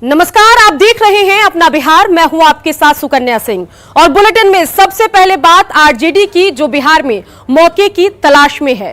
नमस्कार, आप देख रहे हैं अपना बिहार। मैं हूं आपके साथ सुकन्या सिंह और बुलेटिन में सबसे पहले बात आरजेडी की, जो बिहार में मौके की तलाश में है।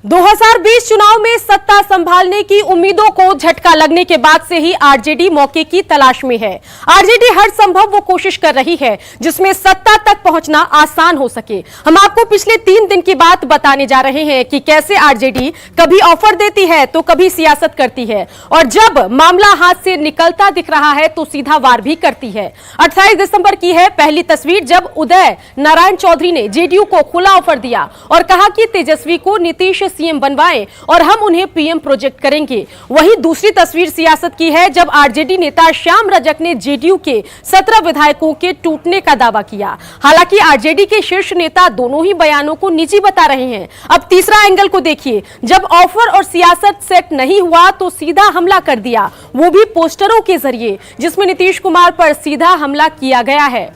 दो 2020 चुनाव में सत्ता संभालने की उम्मीदों को झटका लगने के बाद से ही आरजेडी मौके की तलाश में है। आरजेडी हर संभव वो कोशिश कर रही है जिसमें सत्ता तक पहुंचना आसान हो सके। हम आपको पिछले 3 दिन की बात बताने जा रहे हैं कि कैसे आरजेडी कभी ऑफर देती है तो कभी सियासत करती है, और जब मामला हाथ से निकलता दिख रहा है तो सीधा वार भी करती है। 28 दिसंबर की है पहली तस्वीर, जब उदय नारायण चौधरी ने जेडीयू को खुला ऑफर दिया और कहा कि तेजस्वी को नीतीश सीएम बनवाएं और हम उन्हें पीएम प्रोजेक्ट करेंगे। वहीं दूसरी तस्वीर सियासत की है, जब आरजेडी नेता श्याम रजक ने जेडीयू के 17 विधायकों के टूटने का दावा किया। हालांकि आरजेडी के शीर्ष नेता दोनों ही बयानों को निजी बता रहे हैं। अब तीसरा एंगल को देखिए, जब ऑफर और सियासत सेट नहीं हुआ तो सीधा हमला कर दिया, वो भी पोस्टरों के जरिए, जिसमें नीतीश कुमार पर सीधा हमला किया गया है।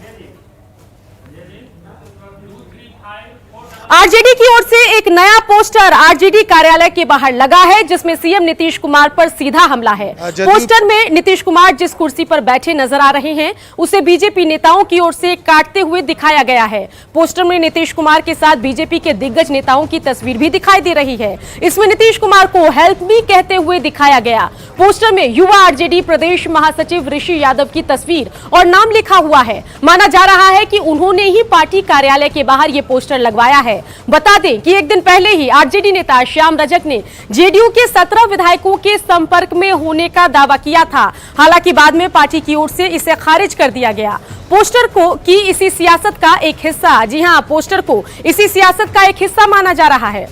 आरजेडी की ओर से एक नया पोस्टर आरजेडी कार्यालय के बाहर लगा है, जिसमें सीएम नीतीश कुमार पर सीधा हमला है। पोस्टर में नीतीश कुमार जिस कुर्सी पर बैठे नजर आ रहे हैं, उसे बीजेपी नेताओं की ओर से काटते हुए दिखाया गया है। पोस्टर में नीतीश कुमार के साथ बीजेपी के दिग्गज नेताओं की तस्वीर भी दिखाई दे रही है। इसमें नीतीश कुमार को हेल्प मी कहते हुए दिखाया गया। पोस्टर में युवा आरजेडी प्रदेश महासचिव ऋषि यादव की तस्वीर और नाम लिखा हुआ है। माना जा रहा है कि उन्होंने ही पार्टी कार्यालय के बाहर ये पोस्टर लगवाया है। बता दें कि एक दिन पहले ही आरजेडी नेता श्याम रजक ने जेडीयू के 17 विधायकों के संपर्क में होने का दावा किया था। हालांकि बाद में पार्टी की ओर से इसे खारिज कर दिया गया। पोस्टर को की इसी सियासत का एक हिस्सा, जी हां, पोस्टर को इसी सियासत का एक हिस्सा माना जा रहा है।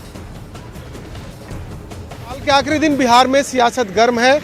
साल के आखिरी दिन बिहार में सियासत गर्म है।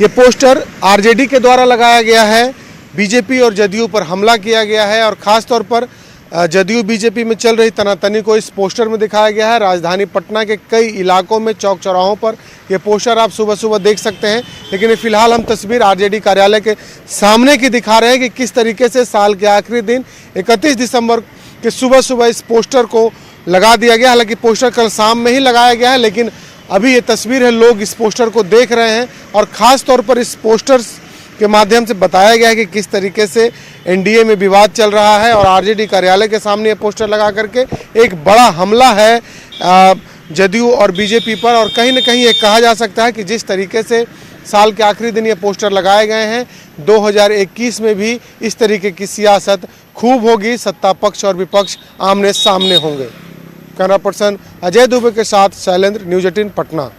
ये पोस्टर आरजेडी के द्वारा लगाया गया है। बीजेपी और जदयू पर हमला किया गया है और खास तौर पर जदयू बीजेपी में चल रही तनातनी को इस पोस्टर में दिखाया गया है। राजधानी पटना के कई इलाकों में चौक चौराहों पर ये पोस्टर आप सुबह सुबह देख सकते हैं। लेकिन फिलहाल हम तस्वीर आरजेडी कार्यालय के सामने की दिखा रहे हैं कि किस तरीके से साल के आखिरी दिन 31 दिसंबर के सुबह सुबह इस पोस्टर को लगा दिया गया। हालांकि पोस्टर कल शाम में ही लगाया गया है, लेकिन अभी ये तस्वीर है, लोग इस पोस्टर को देख रहे हैं और ख़ास तौर पर इस पोस्टर के माध्यम से बताया गया है कि किस तरीके से एनडीए में विवाद चल रहा है और आरजेडी कार्यालय के सामने ये पोस्टर लगा करके एक बड़ा हमला है जदयू और बीजेपी पर। और कहीं न कहीं ये कहा जा सकता है कि जिस तरीके से साल के आखिरी दिन ये पोस्टर लगाए गए हैं, 2021 में भी इस तरीके की सियासत खूब होगी। सत्ता पक्ष और विपक्ष आमने सामने होंगे। कैमरा पर्सन अजय दुबे के साथ शैलेंद्र, न्यूज 18 पटना।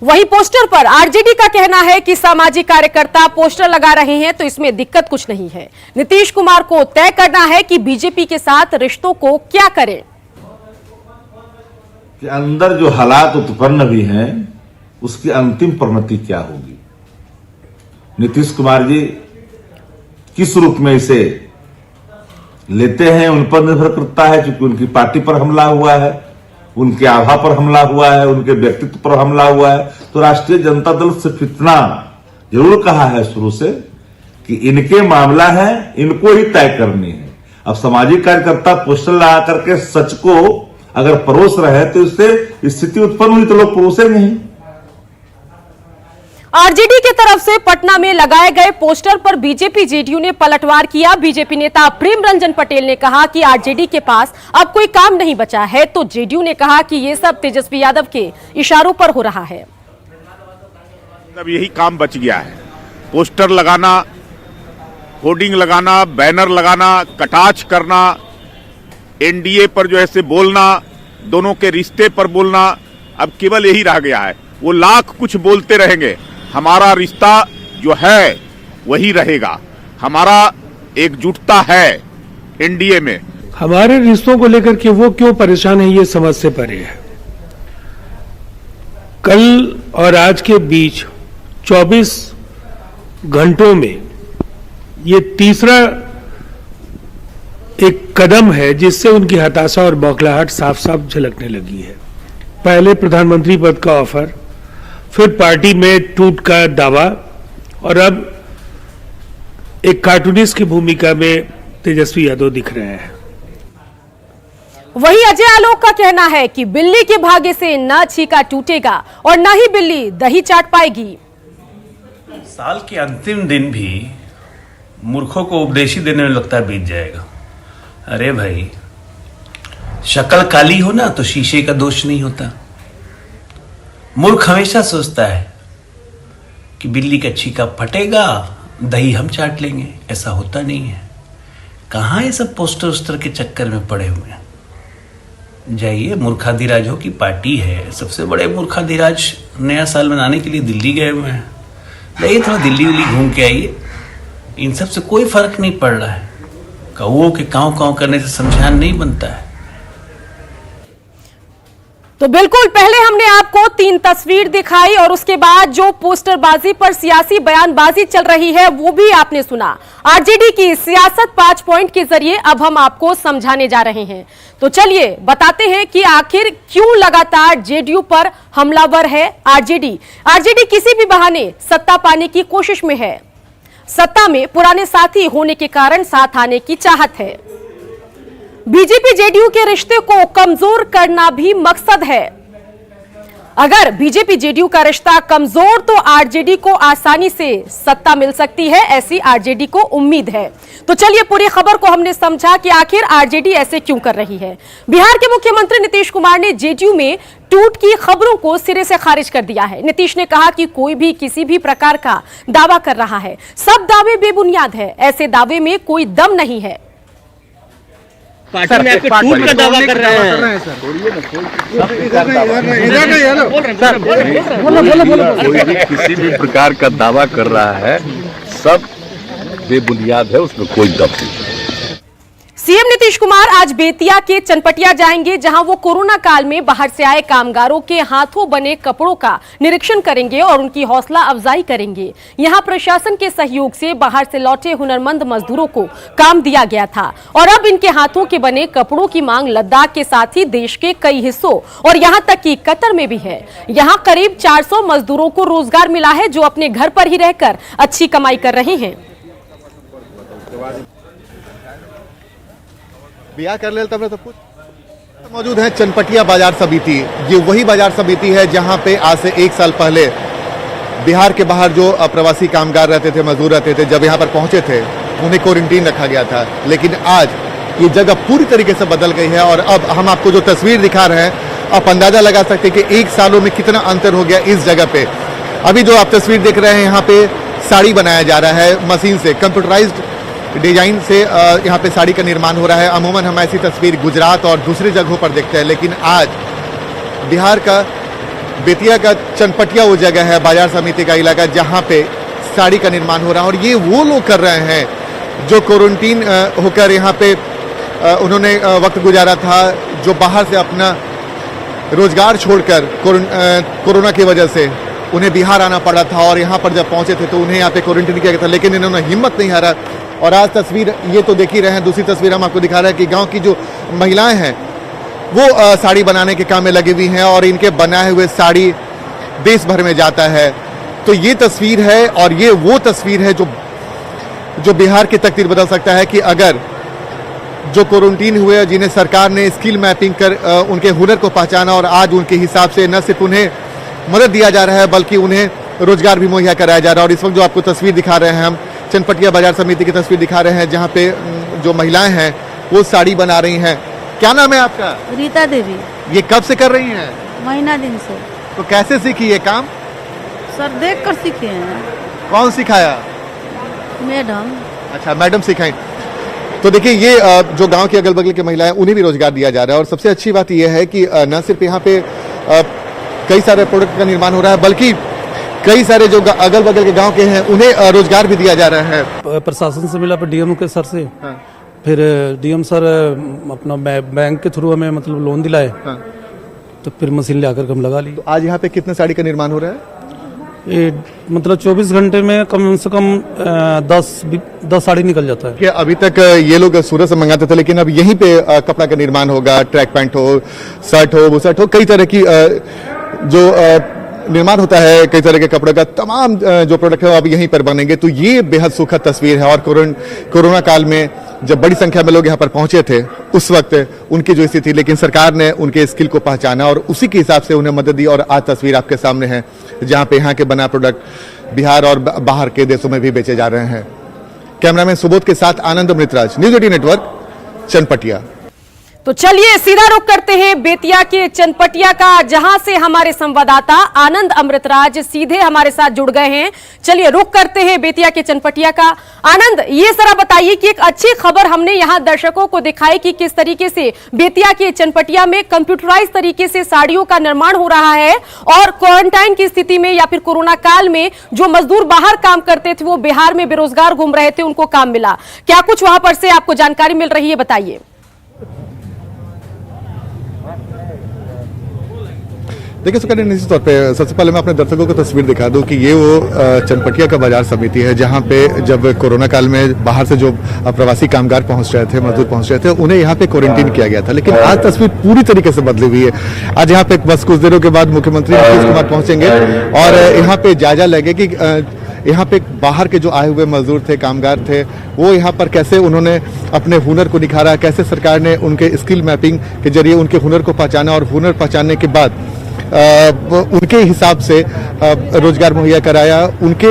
वही पोस्टर पर आरजेडी का कहना है कि सामाजिक कार्यकर्ता पोस्टर लगा रहे हैं तो इसमें दिक्कत कुछ नहीं है। नीतीश कुमार को तय करना है कि बीजेपी के साथ रिश्तों को क्या करें। कि अंदर जो हालात उत्पन्न भी हैं, उसकी अंतिम परिणति क्या होगी। नीतीश कुमार जी किस रूप में इसे लेते हैं उन पर निर्भर करता है, क्योंकि उनकी पार्टी पर हमला हुआ है, उनके आभा पर हमला हुआ है, उनके व्यक्तित्व पर हमला हुआ है। तो राष्ट्रीय जनता दल सिर्फ इतना जरूर कहा है शुरू से कि इनके मामला है, इनको ही तय करनी है। अब सामाजिक कार्यकर्ता पोस्टर लगा करके सच को अगर परोस रहे तो इससे स्थिति उत्पन्न हुई तो लोग परोसेंगे नहीं। आरजेडी की तरफ से पटना में लगाए गए पोस्टर पर बीजेपी जेडीयू ने पलटवार किया। बीजेपी नेता प्रेम रंजन पटेल ने कहा कि आरजेडी के पास अब कोई काम नहीं बचा है, तो जेडीयू ने कहा कि ये सब तेजस्वी यादव के इशारों पर हो रहा है। अब यही काम बच गया है, पोस्टर लगाना, होर्डिंग लगाना, बैनर लगाना, कटाक्ष करना, एनडीए पर जो है से बोलना, दोनों के रिश्ते पर बोलना। अब केवल यही रह गया है। वो लाख कुछ बोलते रहेंगे, हमारा रिश्ता जो है वही रहेगा। हमारा एकजुटता है एनडीए में। हमारे रिश्तों को लेकर के वो क्यों परेशान है, ये समझ से परे है। कल और आज के बीच 24 घंटों में ये तीसरा एक कदम है जिससे उनकी हताशा और बौखलाहट साफ साफ झलकने लगी है। पहले प्रधानमंत्री पद का ऑफर, फिर पार्टी में टूट का दावा और अब एक कार्टूनिस्ट की भूमिका में तेजस्वी यादव दिख रहे हैं। वहीं अजय आलोक का कहना है कि बिल्ली के भाग्य से न छीका टूटेगा और न ही बिल्ली दही चाट पाएगी। साल के अंतिम दिन भी मूर्खों को उपदेशी देने में लगता है बीत जाएगा। अरे भाई, शक्ल काली हो ना तो शीशे का दोष नहीं होता। मूर्ख हमेशा सोचता है कि बिल्ली का छीका फटेगा, दही हम चाट लेंगे। ऐसा होता नहीं है। कहाँ ये सब पोस्टर उस्टर के चक्कर में पड़े हुए हैं। जाइए, मूर्खाधिराजों की पार्टी है, सबसे बड़े मूर्खाधिराज नया साल मनाने के लिए दिल्ली गए हुए हैं। जाइए, थोड़ा दिल्ली उल्ली घूम के आइए। इन सब से कोई फर्क नहीं पड़ रहा है। कौओं के काँव काँव करने से शमशान नहीं बनता है। तो बिल्कुल, पहले हमने आपको 3 तस्वीर दिखाई और उसके बाद जो पोस्टरबाजी पर सियासी बयानबाजी चल रही है वो भी आपने सुना। आरजेडी की सियासत 5 पॉइंट के जरिए अब हम आपको समझाने जा रहे हैं। तो चलिए बताते हैं कि आखिर क्यों लगातार जेडीयू पर हमलावर है आरजेडी। आरजेडी किसी भी बहाने सत्ता पाने की कोशिश में है। सत्ता में पुराने साथी होने के कारण साथ आने की चाहत है। बीजेपी जेडीयू के रिश्ते को कमजोर करना भी मकसद है। अगर बीजेपी जेडीयू का रिश्ता कमजोर तो आरजेडी को आसानी से सत्ता मिल सकती है, ऐसी आरजेडी को उम्मीद है। तो चलिए पूरी खबर को हमने समझा कि आखिर आरजेडी ऐसे क्यों कर रही है। बिहार के मुख्यमंत्री नीतीश कुमार ने जेडीयू में टूट की खबरों को सिरे से खारिज कर दिया है। नीतीश ने कहा कि कोई भी किसी भी प्रकार का दावा कर रहा है, सब दावे बेबुनियाद है। ऐसे दावे में कोई दम नहीं है। पार्टी में आपके टूट का दावा कर रहे हैं। कोई भी किसी भी प्रकार का दावा कर रहा है, सब बेबुनियाद है, उसमें कोई दम नहीं। सीएम नीतीश कुमार आज बेतिया के चनपटिया जाएंगे, जहां वो कोरोना काल में बाहर से आए कामगारों के हाथों बने कपड़ों का निरीक्षण करेंगे और उनकी हौसला अफजाई करेंगे। यहां प्रशासन के सहयोग से बाहर से लौटे हुनरमंद मजदूरों को काम दिया गया था और अब इनके हाथों के बने कपड़ों की मांग लद्दाख के साथ ही देश के कई हिस्सों और यहां तक कि कतर में भी है। यहां करीब 400 मजदूरों को रोजगार मिला है, जो अपने घर पर ही रहकर अच्छी कमाई कर रहे हैं। बिया कर ले तब सब कुछ मौजूद है। चनपटिया बाजार समिति, ये वही बाजार समिति है जहां पे आज से 1 साल पहले बिहार के बाहर जो प्रवासी कामगार रहते थे, मजदूर रहते थे, जब यहां पर पहुंचे थे उन्हें क्वारंटीन रखा गया था। लेकिन आज ये जगह पूरी तरीके से बदल गई है और अब हम आपको जो तस्वीर दिखा रहे हैं, आप अंदाजा लगा सकते हैं कि 1 सालों में कितना अंतर हो गया इस जगह पे। अभी जो आप तस्वीर देख रहे हैं, यहाँ पे साड़ी बनाया जा रहा है मशीन से, कंप्यूटराइज्ड डिजाइन से यहाँ पे साड़ी का निर्माण हो रहा है। अमूमन हम ऐसी तस्वीर गुजरात और दूसरी जगहों पर देखते हैं, लेकिन आज बिहार का बेतिया का चनपटिया वो जगह है, बाजार समिति का इलाका, जहाँ पे साड़ी का निर्माण हो रहा है। और ये वो लोग कर रहे हैं जो क्वारंटीन होकर यहाँ पे उन्होंने वक्त गुजारा था, जो बाहर से अपना रोजगार छोड़कर कोरोना की वजह से उन्हें बिहार आना पड़ा था और यहाँ पर जब पहुंचे थे तो उन्हें यहाँ पे क्वारंटीन किया गया था, लेकिन इन्होंने हिम्मत नहीं हारा। और आज तस्वीर ये तो देख ही रहे हैं, दूसरी तस्वीर हम आपको दिखा रहे हैं कि गांव की जो महिलाएं हैं वो साड़ी बनाने के काम में लगी हुई हैं और इनके बनाए हुए साड़ी देश भर में जाता है। तो ये तस्वीर है और ये वो तस्वीर है जो बिहार की तकदीर बदल सकता है कि अगर जो क्वारंटीन हुए, जिन्हें सरकार ने स्किल मैपिंग कर उनके हुनर को पहचाना और आज उनके हिसाब से न सिर्फ उन्हें मदद दिया जा रहा है बल्कि उन्हें रोजगार भी मुहैया कराया जा रहा है। और इस वक्त जो आपको तस्वीर दिखा रहे हैं, हम चनपटिया बाजार समिति की तस्वीर दिखा रहे हैं, जहाँ पे जो महिलाएं हैं वो साड़ी बना रही हैं। क्या नाम है आपका? रीता देवी। ये कब से कर रही हैं? महीना दिन से। तो कैसे सीखी ये काम? सर देख कर सीखे हैं। कौन सिखाया? मैडम। अच्छा, मैडम सिखाई। तो देखिए, ये जो गांव के अगल बगल की महिलाएं, उन्हें भी रोजगार दिया जा रहा है। और सबसे अच्छी बात यह है कि न सिर्फ यहाँ पे कई सारे प्रोडक्ट का निर्माण हो रहा है, बल्कि कई सारे जो अगल बगल के गांव के हैं उन्हें रोजगार भी दिया जा रहा है। प्रशासन से मिला, डीएम के सर से। हाँ। फिर डीएम सर अपना बैंक के थ्रू हमें मतलब लोन दिलाए। हाँ। तो फिर मशीन ले आकर हम लगा ली। तो आज यहाँ पे कितने साड़ी का निर्माण हो रहा है? ये मतलब 24 घंटे में कम से कम 10 साड़ी निकल जाता है। कि अभी तक ये लोग सूरत से मंगाते थे, लेकिन अब यहीं पे कपड़ा का निर्माण होगा, ट्रैक पैंट हो, शर्ट हो, वो शर्ट हो, कई तरह की जो निर्माण होता है कई तरह के कपड़े का, तमाम जो प्रोडक्ट है वो अब यहीं पर बनेंगे। तो ये बेहद सुखद तस्वीर है। और कोरोना काल में जब बड़ी संख्या में लोग यहाँ पर पहुंचे थे उस वक्त उनकी जो स्थिति थी, लेकिन सरकार ने उनके स्किल को पहचाना और उसी के हिसाब से उन्हें मदद दी। और आज तस्वीर आपके सामने है जहां पे यहाँ के बना प्रोडक्ट बिहार और बाहर के देशों में भी बेचे जा रहे हैं। कैमरामैन सुबोध के साथ आनंद अमृतराज, न्यूज 18 नेटवर्क, चनपटिया। तो चलिए सीधा रुख करते हैं बेतिया के चनपटिया का, जहां से हमारे संवाददाता आनंद अमृतराज सीधे हमारे साथ जुड़ गए हैं। चलिए रुख करते हैं बेतिया के चनपटिया का। आनंद, ये जरा बताइए कि एक अच्छी खबर हमने यहां दर्शकों को दिखाई कि किस तरीके से बेतिया के चनपटिया में कंप्यूटराइज तरीके से साड़ियों का निर्माण हो रहा है और क्वारंटाइन की स्थिति में या फिर कोरोना काल में जो मजदूर बाहर काम करते थे, वो बिहार में बेरोजगार घूम रहे थे, उनको काम मिला। क्या कुछ वहां पर से आपको जानकारी मिल रही है, बताइए। देखिए सुकन्या, निश्चित तौर पे सबसे पहले मैं अपने दर्शकों को तस्वीर दिखा दूं कि ये वो चनपटिया का बाजार समिति है जहां पे जब कोरोना काल में बाहर से जो प्रवासी कामगार पहुंच रहे थे, मजदूर पहुंच रहे थे, उन्हें यहाँ पे क्वारंटीन किया गया था। लेकिन आज तस्वीर पूरी तरीके से बदली हुई है। आज यहाँ पे बस कुछ देरों के बाद मुख्यमंत्री नीतीश कुमार पहुंचेंगे और यहाँ पे जायजा लेंगे कि यहाँ पे बाहर के जो आए हुए मजदूर थे, कामगार थे, वो यहाँ पर कैसे उन्होंने अपने हुनर को निखारा, कैसे सरकार ने उनके स्किल मैपिंग के जरिए उनके हुनर को पहचाना और हुनर पहचानने के बाद उनके हिसाब से रोजगार मुहैया कराया, उनके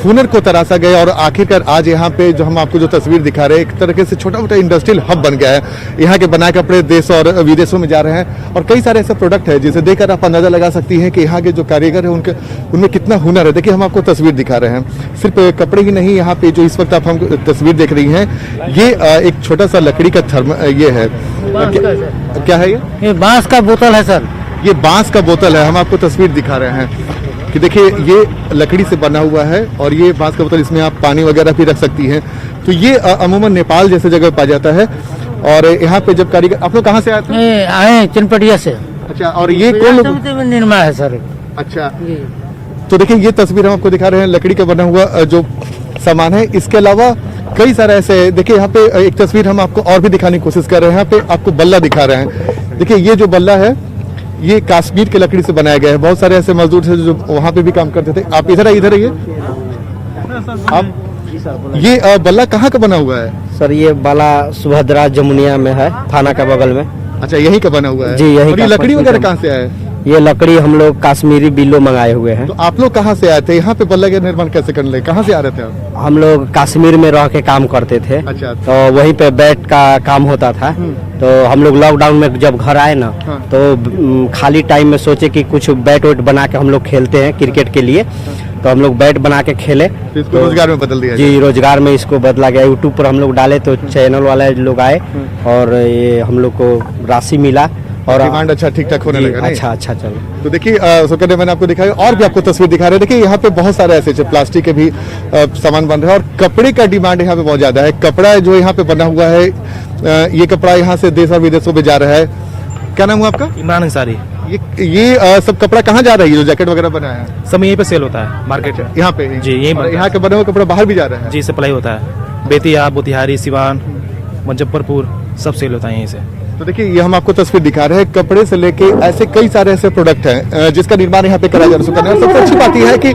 हुनर को तराशा गया और आखिरकार आज यहाँ पे जो हम आपको जो तस्वीर दिखा रहे हैं, एक तरह से छोटा मोटा इंडस्ट्रियल हब बन गया है। यहाँ के बनाए कपड़े देश और विदेशों में जा रहे हैं और कई सारे ऐसे प्रोडक्ट है जिसे देखकर आप अंदाजा लगा सकती हैं कि यहाँ के जो कारीगर है उनमें कितना हुनर है। देखिए, हम आपको तस्वीर दिखा रहे हैं, सिर्फ कपड़े ही नहीं, यहाँ पे जो इस वक्त आप हम तस्वीर देख रही हैं, ये एक छोटा सा लकड़ी का थर्म ये है। क्या है ये बांस का बोतल है सर, ये बांस का बोतल है। हम आपको तस्वीर दिखा रहे हैं कि देखिए ये लकड़ी से बना हुआ है और ये बांस का बोतल, इसमें आप पानी वगैरह भी रख सकती हैं। तो ये अमूमन नेपाल जैसे जगह पाया जाता है। और यहाँ पे जब कारीगर, आप लोग कहाँ से आए थे? आए चनपटिया से। अच्छा, और ये कौन निर्माण है सर? अच्छा, तो देखिए ये तस्वीर हम आपको दिखा रहे हैं, लकड़ी का बना हुआ जो सामान है। इसके अलावा कई सारे ऐसे, देखिए यहाँ पे एक तस्वीर हम आपको और भी दिखाने की कोशिश कर रहे हैं। यहाँ पे आपको बल्ला दिखा रहे हैं। देखिए ये जो बल्ला है ये कश्मीर के लकड़ी से बनाया गया है। बहुत सारे ऐसे मजदूर थे जो वहाँ पे भी काम करते थे। आप इधर आइए। आप ये बल्ला कहाँ का बना हुआ है? सर ये बाला सुभद्रा जमुनिया में है, थाना का बगल में। अच्छा, यही का बना हुआ है जी, यही। और ये लकड़ी वगैरह कहाँ से आया है? ये लकड़ी हम लोग कश्मीरी बिल्लो मंगाए हुए हैं। तो आप लोग कहाँ से आए थे? यहाँ पे बल्ला का निर्माण कैसे करने लगे? कहाँ से आ रहे थे आप? हम लोग कश्मीर में रह के काम करते थे। अच्छा। तो वहीं पे बैट का काम होता था। तो हम लोग लॉकडाउन में जब घर आए ना, तो खाली टाइम में सोचे कि कुछ बैट वैट बना के हम लोग खेलते हैं क्रिकेट के लिए। तो हम लोग बैट बना के खेले, तो इसको रोजगार में बदल दिया। जी, रोजगार में इसको बदला गया। यूट्यूब पर हम लोग डाले तो चैनल वाले लोग आए और ये हम लोग को राशि मिला और डिमांड अच्छा ठीक ठाक होने लगा। अच्छा चलो। तो देखिए सुकन्या, मैंने आपको दिखाया और भी आपको तस्वीर दिखा रहे हैं। देखिए यहाँ पे बहुत सारे ऐसे प्लास्टिक के भी सामान बन रहे हैं और कपड़े का डिमांड यहाँ पे बहुत ज्यादा है। कपड़ा जो यहाँ पे बना हुआ है, ये कपड़ा यहाँ से देश और विदेशों में जा रहा है। क्या नाम हुआ आपका? इमरान अंसारी। ये सब कपड़ा कहाँ जा रहा है? ये जो जैकेट वगैरह बना है सब यहीं पे सेल होता है, मार्केट यहाँ पे जी, यहीं यहाँ के बने हुए कपड़ा बाहर भी जा रहा है? जी, सप्लाई होता है। बेतिया, मोतिहारी, सिवान, मुजफ्फरपुर सब सेल होता है यहीं से। तो देखिए ये हम आपको तस्वीर दिखा रहे हैं, कपड़े से लेके ऐसे कई सारे ऐसे प्रोडक्ट हैं जिसका निर्माण यहाँ पे कराया जा रहा है। सबसे अच्छी बात यह है कि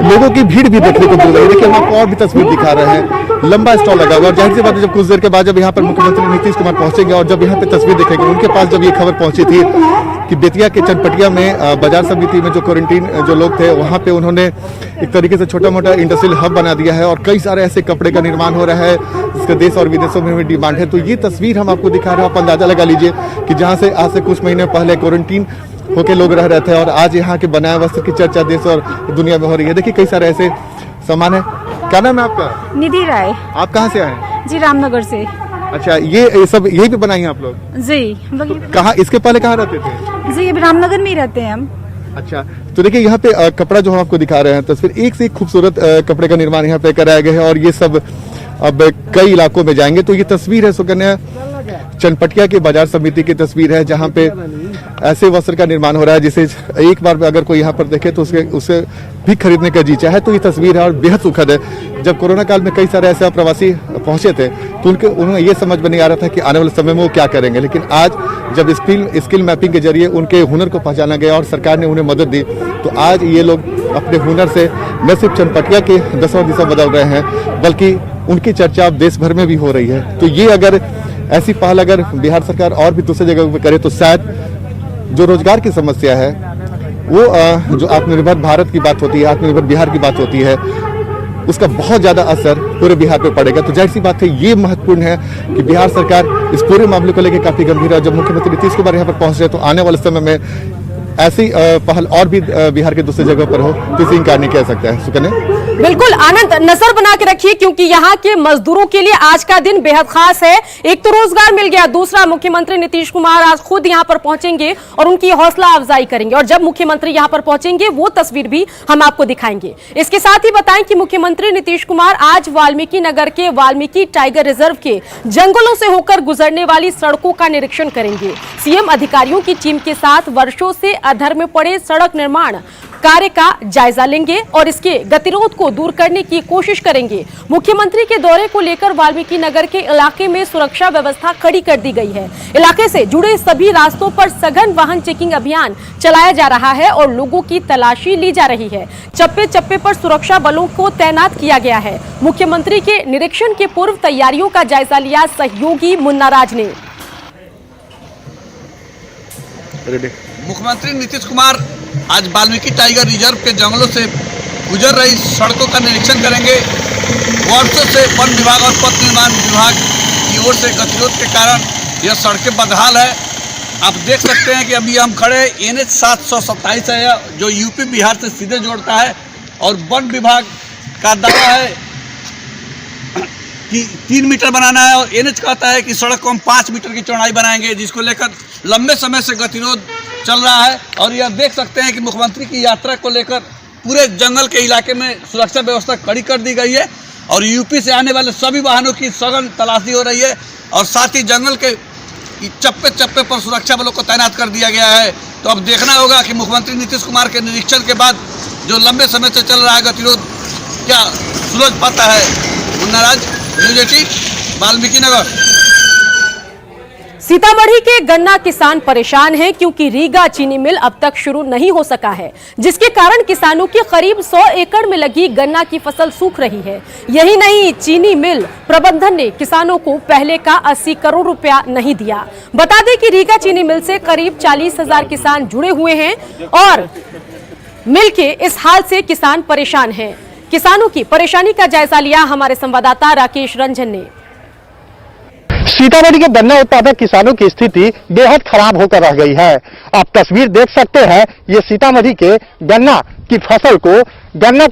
लोगों की भीड़ भी देखने को मिल रही है। देखिए हम आपको और भी तस्वीर दिखा रहे हैं, लंबा स्टॉल लगा हुआ है। जाहिर सी बात है, जब कुछ देर के बाद जब यहाँ पर मुख्यमंत्री नीतीश कुमार पहुंचेंगे और जब यहाँ पे तस्वीर देखेंगे, उनके पास जब ये खबर पहुंची थी कि बेतिया के चनपटिया में बाजार समिति में जो क्वारंटीन जो लोग थे, वहाँ पे उन्होंने एक तरीके से छोटा मोटा इंडस्ट्रियल हब बना दिया है और कई सारे ऐसे कपड़े का निर्माण हो रहा है जिसका देश और विदेशों में भी डिमांड है। तो ये तस्वीर हम आपको दिखा रहे हैं, आप अंदाजा लगा लीजिए कि जहाँ से आज से कुछ महीने पहले क्वारंटीन होके लोग रह रहे थे और आज यहाँ के बनाए वस्त्र की चर्चा देश और दुनिया में हो रही है। देखिए कई सारे ऐसे सामान है। क्या नाम है आपका? निधि राय। आप कहाँ से आए? जी, रामनगर से। अच्छा, ये सब यही पे बनाई है आप लोग? जी, हम लोग कहाँ, इसके पहले कहाँ रहते थे? जी, अभी रामनगर में ही रहते हैं हम। अच्छा, तो देखिए यहाँ पे कपड़ा जो हम आपको दिखा रहे हैं तस्वीर, एक से एक खूबसूरत कपड़े का निर्माण यहाँ पे कराया गया है और ये सब अब कई इलाकों में जाएंगे। तो ये तस्वीर है सुकन्या चनपटिया के बाजार समिति की तस्वीर है जहाँ पे ऐसे वस्त्र का निर्माण हो रहा है जिसे एक बार अगर कोई यहाँ पर देखे तो उससे भी खरीदने का जी चाहे है। तो ये तस्वीर है और बेहद सुखद है। जब कोरोना काल में कई सारे ऐसे अप्रवासी पहुंचे थे तो उन्हें ये समझ में नहीं आ रहा था कि आने वाले समय में वो क्या करेंगे, लेकिन आज जब स्किल मैपिंग के जरिए उनके हुनर को पहचाना गया और सरकार ने उन्हें मदद दी, तो आज ये लोग अपने हुनर से न सिर्फ चनपटिया के दसवां दिशा बदल रहे हैं, बल्कि उनकी चर्चा अब देश भर में भी हो रही है। तो ये अगर ऐसी पहल अगर बिहार सरकार और भी दूसरी जगह पर करे तो शायद जो रोजगार की समस्या है वो जो आत्मनिर्भर भारत की बात होती है, आत्मनिर्भर बिहार की बात होती है, उसका बहुत ज्यादा असर पूरे बिहार पे पड़ेगा। तो जाहिर सी बात है ये महत्वपूर्ण है कि बिहार सरकार इस पूरे मामले को लेकर काफी गंभीर है। जब मुख्यमंत्री नीतीश कुमार यहाँ पर पहुंच रहे हैं तो आने वाले समय में ऐसी पहल और भी बिहार के दूसरी जगह पर हो तो इसे इनकार नहीं किया सकता है। सुकन्या, बिल्कुल आनंद, नजर बना के रखिए क्योंकि यहाँ के मजदूरों के लिए आज का दिन बेहद खास है। एक तो रोजगार मिल गया, दूसरा मुख्यमंत्री नीतीश कुमार आज खुद यहाँ पर पहुंचेंगे और उनकी हौसला अफजाई करेंगे। और जब मुख्यमंत्री यहाँ पर पहुंचेंगे वो तस्वीर भी हम आपको दिखाएंगे। इसके साथ ही बताएं कि मुख्यमंत्री नीतीश कुमार आज वाल्मीकि नगर के वाल्मीकि टाइगर रिजर्व के जंगलों से होकर गुजरने वाली सड़कों का निरीक्षण करेंगे। सीएम अधिकारियों की टीम के साथ वर्षों से अधर में पड़े सड़क निर्माण कार्य का जायजा लेंगे और इसके गतिरोध को दूर करने की कोशिश करेंगे। मुख्यमंत्री के दौरे को लेकर वाल्मीकि नगर के इलाके में सुरक्षा व्यवस्था कड़ी कर दी गई है। इलाके से जुड़े सभी रास्तों पर सघन वाहन चेकिंग अभियान चलाया जा रहा है और लोगों की तलाशी ली जा रही है। चप्पे चप्पे पर सुरक्षा बलों को तैनात किया गया है। मुख्यमंत्री के निरीक्षण के पूर्व तैयारियों का जायजा लिया सहयोगी मुन्ना राज ने। मुख्यमंत्री नीतीश कुमार आज वाल्मीकि टाइगर रिजर्व के जंगलों से गुजर रही सड़कों का निरीक्षण करेंगे। वर्षों से वन विभाग और पथ निर्माण विभाग की ओर से गतिरोध के कारण यह सड़कें बदहाल है। आप देख सकते हैं कि अभी हम खड़े NH 727 है जो यूपी बिहार से सीधे जोड़ता है और वन विभाग का दावा है कि 3 मीटर बनाना है और NH कहता है कि सड़क को हम 5 मीटर की चौड़ाई बनाएंगे, जिसको लेकर लंबे समय से गतिरोध चल रहा है। और यह देख सकते हैं कि मुख्यमंत्री की यात्रा को लेकर पूरे जंगल के इलाके में सुरक्षा व्यवस्था कड़ी कर दी गई है और यूपी से आने वाले सभी वाहनों की सघन तलाशी हो रही है और साथ ही जंगल के चप्पे चप्पे पर सुरक्षा बलों को तैनात कर दिया गया है। तो अब देखना होगा कि मुख्यमंत्री नीतीश कुमार के निरीक्षण के बाद जो लंबे समय से चल रहा है गतिरोध क्या सुलझ पाता है। मुन्ना राज, न्यूज़ 18, वाल्मीकि नगर। सीतामढ़ी के गन्ना किसान परेशान हैं क्योंकि रीगा चीनी मिल अब तक शुरू नहीं हो सका है, जिसके कारण किसानों की करीब 100 एकड़ में लगी गन्ना की फसल सूख रही है। यही नहीं, चीनी मिल प्रबंधन ने किसानों को पहले का 80 करोड़ रुपया नहीं दिया। बता दें कि रीगा चीनी मिल से करीब 40,000 किसान जुड़े हुए हैं और मिल के इस हाल से किसान परेशान हैं। किसानों की परेशानी का जायजा लिया हमारे संवाददाता राकेश रंजन ने। सीतामढ़ी के गन्ना उत्पादक किसानों की स्थिति बेहद खराब होकर रह गई है। आप तस्वीर देख सकते हैं, ये सीतामढ़ी के गन्ना की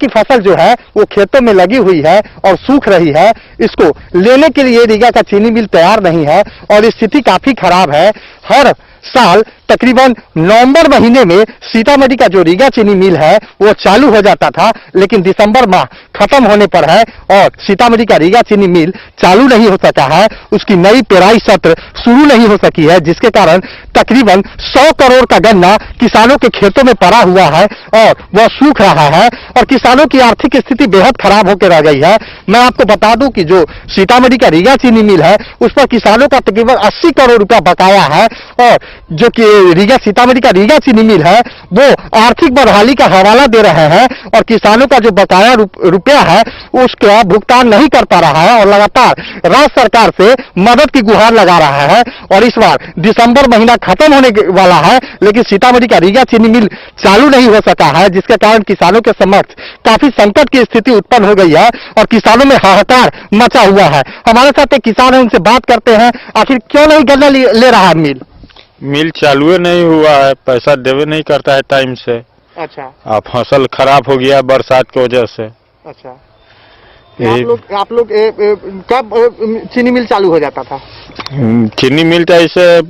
फसल जो है वो खेतों में लगी हुई है और सूख रही है। इसको लेने के लिए रीगा का चीनी मिल तैयार नहीं है और स्थिति काफी खराब है। हर साल तकरीबन नवंबर महीने में सीतामढ़ी का जो रीगा चीनी मिल है वो चालू हो जाता था, लेकिन दिसंबर माह खत्म होने पर है और सीतामढ़ी का रीगा चीनी मिल चालू नहीं हो सका है। उसकी नई पेराई सत्र शुरू नहीं हो सकी है, जिसके कारण तकरीबन 100 करोड़ का गन्ना किसानों के खेतों में पड़ा हुआ है और वह सूख रहा है और किसानों की आर्थिक स्थिति बेहद खराब होकर रह गई है। मैं आपको बता दूं कि जो सीतामढ़ी का रीगा चीनी मिल है उस पर किसानों का तकरीबन 80 करोड़ रुपया बकाया है और जो कि सीतामढ़ी का रीगा चीनी मिल है वो आर्थिक बदहाली का हवाला दे रहे हैं और किसानों का जो बकाया रुपया है उसका भुगतान नहीं कर पा रहा है और लगातार राज्य सरकार से मदद की गुहार लगा रहा है। और इस बार दिसंबर महीना खत्म होने वाला है, लेकिन सीतामढ़ी का रीगा चीनी मिल चालू नहीं हो सका है, जिसके कारण किसानों के समक्ष काफी संकट की स्थिति उत्पन्न हो गई है और किसानों में हाहाकार मचा हुआ है। हमारे साथ एक किसान है, उनसे बात करते हैं, आखिर क्यों नहीं गन्ना ले रहा है मिल चालू नहीं हुआ है, पैसा देवे नहीं करता है टाइम से। अच्छा। अब फसल खराब हो गया बरसात की वजह से। अच्छा। आप लोग कब चीनी मिल चालू हो जाता था? चीनी मिल तो ऐसे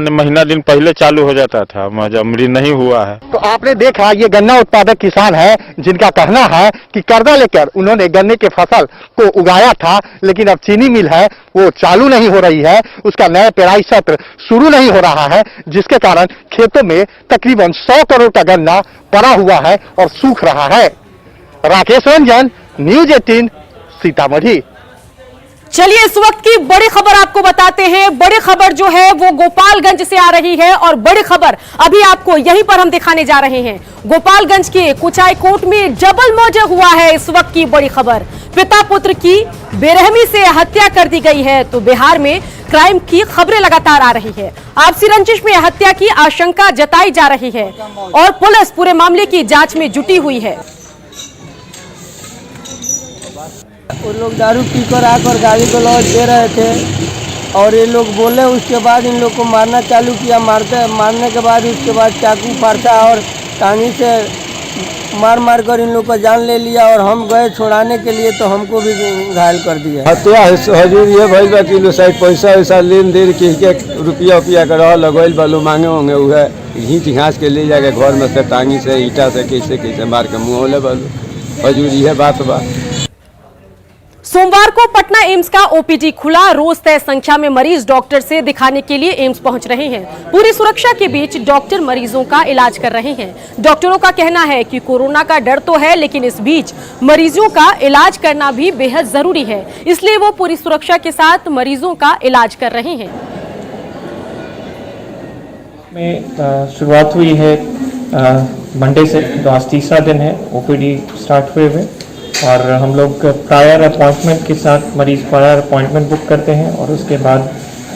महीना दिन पहले चालू हो जाता था, अमरी नहीं हुआ है। तो आपने देखा ये गन्ना उत्पादक किसान है जिनका कहना है कि कर्जा लेकर उन्होंने गन्ने के फसल को उगाया था, लेकिन अब चीनी मिल है वो चालू नहीं हो रही है, उसका नया पेराई सत्र शुरू नहीं हो रहा है, जिसके कारण खेतों में तकरीबन 100 करोड़ का गन्ना पड़ा हुआ है और सूख रहा है। राकेश रंजन, न्यूज 18, सीतामढ़ी। चलिए इस वक्त की बड़ी खबर आपको बताते हैं। बड़ी खबर जो है वो गोपालगंज से आ रही है और बड़ी खबर अभी आपको यहीं पर हम दिखाने जा रहे हैं। गोपालगंज के कुचायकोट में डबल मर्डर हुआ है। इस वक्त की बड़ी खबर, पिता पुत्र की बेरहमी से हत्या कर दी गई है। तो बिहार में क्राइम की खबरें लगातार आ रही है। आपसी रंजिश में हत्या की आशंका जताई जा रही है और पुलिस पूरे मामले की जांच में जुटी हुई है। वो लोग दारू पीकर आकर गाली गलौज दे रहे थे और ये लोग बोले, उसके बाद इन लोग को मारना चालू किया। मारने के बाद उसके बाद चाकू फाड़ता और टांगी से मार कर इन लोग को जान ले लिया और हम गए छुड़ाने के लिए तो हमको भी घायल कर दिया। हत्या हजूर ये भाई बा किलो साइड पैसा वैसा लेन देन के रुपया कर रहा लगल बालू मांगे होंगे वह घींच घास के ले जाके घर में से टांगी से ईटा से कैसे मार के मुँह ले बालू हजूर यह बात बा। सोमवार को पटना एम्स का ओपीडी खुला। रोज तय संख्या में मरीज डॉक्टर से दिखाने के लिए एम्स पहुंच रहे हैं। पूरी सुरक्षा के बीच डॉक्टर मरीजों का इलाज कर रहे हैं। डॉक्टरों का कहना है कि कोरोना का डर तो है, लेकिन इस बीच मरीजों का इलाज करना भी बेहद जरूरी है, इसलिए वो पूरी सुरक्षा के साथ मरीजों का इलाज कर रहे हैं। शुरुआत हुई है मंडे से, तो आज तीसरा दिन है ओपीडी स्टार्ट हुए हुए और हम लोग प्रायर अपॉइंटमेंट के साथ मरीज प्रायर अपॉइंटमेंट बुक करते हैं और उसके बाद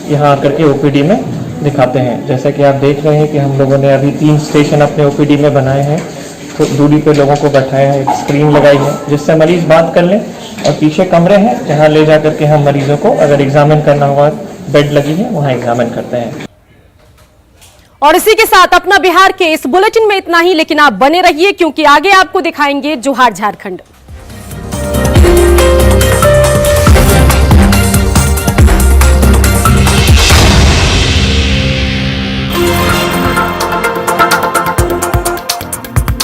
यहाँ आकर के ओपीडी में दिखाते हैं। जैसा कि आप देख रहे हैं कि हम लोगों ने अभी 3 स्टेशन अपने ओपीडी में बनाए हैं, तो दूरी पे लोगों को बैठाया है, एक स्क्रीन लगाई है जिससे मरीज बात कर लें और पीछे कमरे हैं जहाँ ले जा करके हम मरीजों को अगर एग्जामिन करना हुआ, बेड लगी है वहाँ एग्जामिन करते हैं। और इसी के साथ अपना बिहार के इस बुलेटिन में इतना ही, लेकिन आप बने रहिए क्योंकि आगे आपको दिखाएंगे जोहार झारखंड।